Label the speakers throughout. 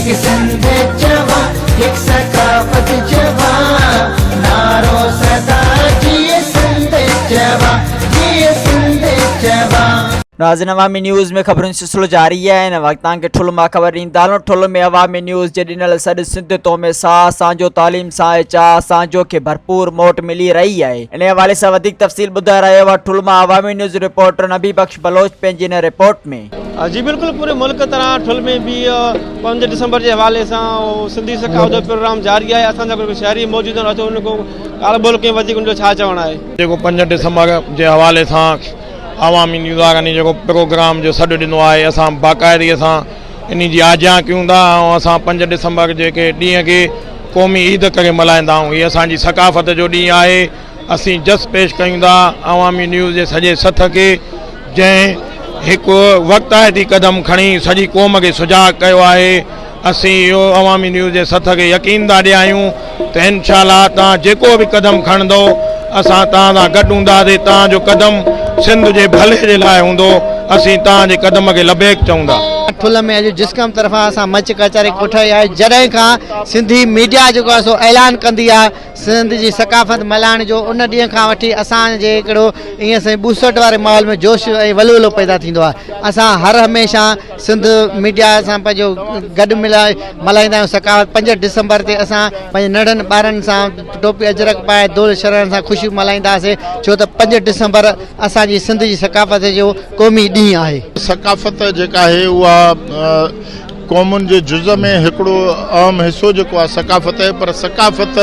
Speaker 1: एक सिंध जवा, एक सकाफत जवा, नारो सदा जिए सिंध जवा, जिए सिंध जवा।
Speaker 2: नाज़रीन, अवामी न्यूज़ में खबरों सिलसिलो जारी है। इन वक्त के ठुल मां खबर ॾींदालो। ठुल में अवामी न्यूज़ जे ॾिनल सॾ सिंध तो में साह असांजो तालीम सां चाह असांजो खे भरपूर मोट मिली रही है। इन हवाले से वधिक तफ़सील ॿुधाए रहियो आहे ठुल मां अवामी न्यूज़ रिपोर्टर नबी बख्श बलोच पंहिंजी इन रिपोर्ट में।
Speaker 3: जी बिल्कुल, पूरे मुल्क तरह ठुल में भी 5 दिसंबर के हवाले से सिंधी सकावत प्रोग्राम जारी है। असांजा कोई शहरी मौजूद आहिनि, उनको ॻाल्हि ॿोल कयूं वधीक उनजो छा चवणु आहे।
Speaker 4: जेको 5 दिसंबर के हवाले से अवामी न्यूज़ वारनि जो प्रोग्राम जो सॾु ॾिनो आहे, असां बाक़ाइदगी सां इन जी आजियां कयूं था। असां 5 दिसंबर जेके ॾींहं के क़ौमी ईद करे मल्हाईंदा आहियूं, हीअ असांजी सकाफ़त जो ॾींहुं आहे। असीं जस पेश कयूं था अवामी न्यूज़ जे सॼे सथ के, जंहिं हिकु वक़्तायती कदम खणी सॼी क़ौम खे सुजाग कयो आहे। असीं इहो अवामी न्यूज़ जे सथ के यकीन था ॾियायूं त इंशाअल्लाह तव्हां जेको बि कदम खणंदो असां तव्हां सां गॾु हूंदासीं। तव्हांजो कदम सिंध जे भले जे लाइ हूंदो। असीं तव्हांजे कदम खे लबेक चऊं था।
Speaker 5: ठुल में अॼु जिस्कम तरफ़ां असां मंच कचहरी कोठाई आहे। जॾहिं खां सिंधी मीडिया जेको आहे सो ऐलान कंदी आहे सिंध जी सकाफ़त मल्हाइण जो, उन ॾींहं खां वठी असांजे हिकिड़ो ईअं साईं ॿूसट वारे माहौल में जोश ऐं वलवलो पैदा थींदो आहे। असां हर हमेशह सिंध मीडिया सां पंहिंजो गॾु मिलाए मल्हाईंदा आहियूं सकाफ़त। 5 दिसंबर ते असां पंहिंजे नंढनि ॿारनि सां टोपी अजरक पाए दोल शरण सां ख़ुशी मल्हाईंदासीं, छो त 5 दिसंबर असांजी सिंध जी सकाफ़त जो क़ौमी ॾींहुं आहे।
Speaker 6: सकाफ़त जेका आहे उहा क़ौमुनि जे जुज़ में हिकिड़ो अहम हिसो जेको आहे सकाफ़त आहे, पर सकाफ़त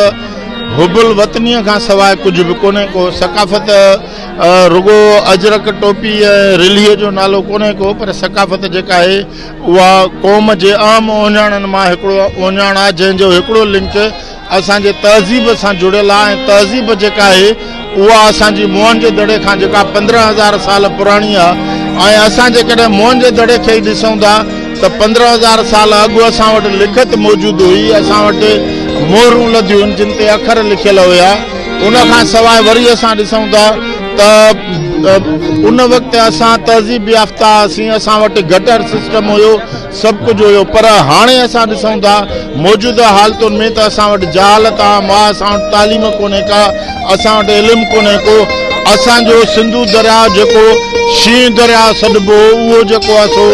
Speaker 6: हुबुल वतनीअ खां सवाइ कुझु बि कोन्हे को। सकाफ़त रुगो अजरक टोपी रिलीअ जो नालो कोन्हे को, पर सकाफ़त जेका आहे उहा क़ौम जे अहम ओञाणनि मां हिकिड़ो ओञाण आहे, जंहिंजो हिकिड़ो लिंक असांजे तहज़ीब सां जुड़ियल आहे। ऐं तहज़ीब जेका आहे उहा असांजी मुअनि जे दड़े खां जेका 15,000 साल पुराणी आहे। ऐं असां जेकॾहिं मुअनि जे दड़े खे ई ॾिसूं था त 15,000 साल अॻु असां वटि लिखत मौजूदु हुई, असां वटि मोहरूं लधियूं आहिनि जिन ते अखर लिखियल हुया। उन खां सवाइ वरी असां ॾिसूं था त उन वक़्तु असां तहज़ीब याफ़्ता हुआसीं, असां वटि गटर सिस्टम हुयो, सभु कुझु हुयो। पर हाणे असां ॾिसूं था मौजूदा हालतुनि में त असां वटि जहालत आहे, मां असां वटि तालीम कोन्हे का, असां वटि इल्मु कोन्हे को। असांजो सिंधू दरिया जेको शींहं दरिया सॾिबो उहो जेको आहे सो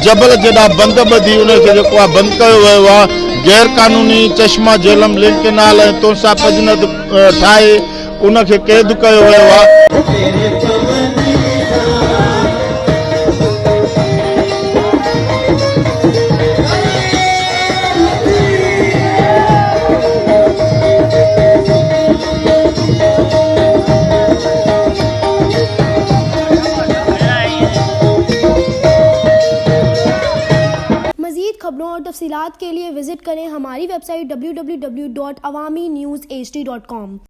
Speaker 6: जबल जेॾा बंद ॿधी उनखे जेको आहे बंदि कयो वियो आहे। गैर कानूनी चश्मा झेलम लिंक केनाल ऐं तोसा पजनत ठाहे उनखे क़ैद कयो वियो आहे।
Speaker 7: खबरों और तफसीलात के लिए विजिट करें हमारी वेबसाइट www.awamiNewsHD.com।